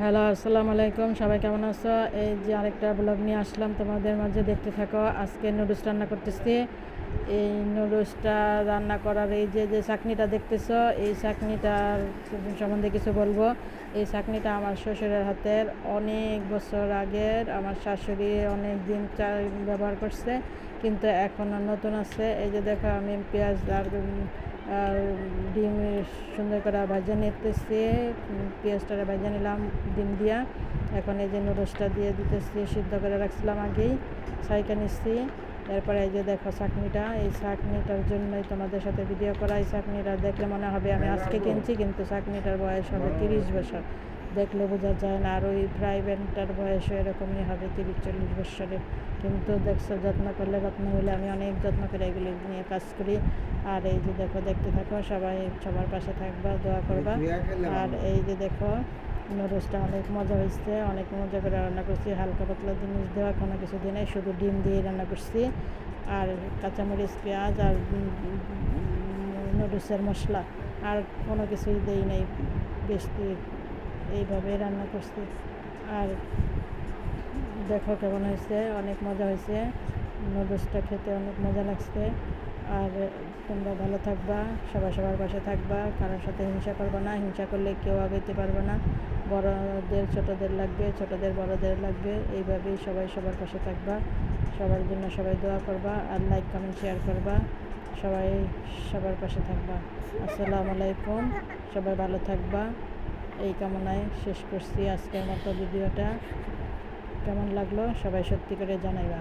Hello, আসসালামু আলাইকুম। সবাই কেমন আছো? এই যে আরেকটা ব্লগ নিয়ে আসলাম তোমাদের মাঝে, দেখতে থাকো। আজকে নুডলস রান্না করতেছি। এই নুডলসটা রান্না করার এই যে চাটনিটা দেখতেছো, এই চাটনিটার সম্বন্ধে কিছু বলবো। এই চাটনিটা আমার শ্বশুরের হাতের, অনেক বছর আগের। আমার শাশুড়ি অনেক দিন ব্যবহার করছে, কিন্তু এখনও নতুন আছে। এই যে দেখো, আমি পেঁয়াজ আর ডিম সুন্দর করে ভাজা নিতেছি। পেঁয়াজটা ভাজা নিলাম ডিম দিয়া। এখন এই যে নুডলসটা দিয়ে দিতেছি, সিদ্ধ করে রাখছিলাম আগেই, ছাইকা নিচ্ছি। এরপরে এই যে দেখো চাটনিটা, এই চাটনিটার জন্যই তোমাদের সাথে ভিডিও করা। এই চাটনিটা দেখলে মনে হবে আমি আজকে কিনছি, কিন্তু চাটনিটার বয়স হবে 30 বছর। দেখলে বোঝা যায় না। আর ওই ফ্রাই প্যানটার বয়সও এরকমই হবে, 30-40 বছরের। কিন্তু দেখছো, যত্ন করলে রত্ন হলে। আমি অনেক যত্ন করে এগুলি নিয়ে কাজ করি। আর এই যে দেখো, দেখতে থাকো, সবাই সবার পাশে থাকবা, দোয়া করবা। আর এই যে দেখো, নুডলসটা অনেক মজা হয়েছে, অনেক মজা করে রান্না করছি। হালকা পাতলা জিনিস দেওয়া, কোনো কিছু দিনে শুধু ডিম দিয়ে রান্না করছি। আর কাঁচামরিচ, পেঁয়াজ আর নুডলসের মশলা, আর কোনো কিছুই দেই নেই বেশি। এইভাবে রান্না করছি। আর দেখো কেমন হয়েছে, অনেক মজা হয়েছে। নুডলসটা খেতে অনেক মজা লাগছে। আর তোমরা ভালো থাকবা, সবাই সবার পাশে থাকবা, কারোর সাথে হিংসা করবা না। হিংসা করলে কেউ আগাইতে পারবে না। বড়দের ছোটদের লাগবে, ছোটদের বড়দের লাগবে। এইভাবেই সবাই সবার পাশে থাকবা। সবার জন্য সবাই দোয়া করবা, আর লাইক কমেন্ট শেয়ার করবা। সবাই সবার পাশে থাকবা। আসসালামু আলাইকুম। সবাই ভালো থাকবা, এই কামনায় শেষ করছি আজকের মতো ভিডিওটা। কেমন লাগলো সবাই সত্যি করে জানাইবা।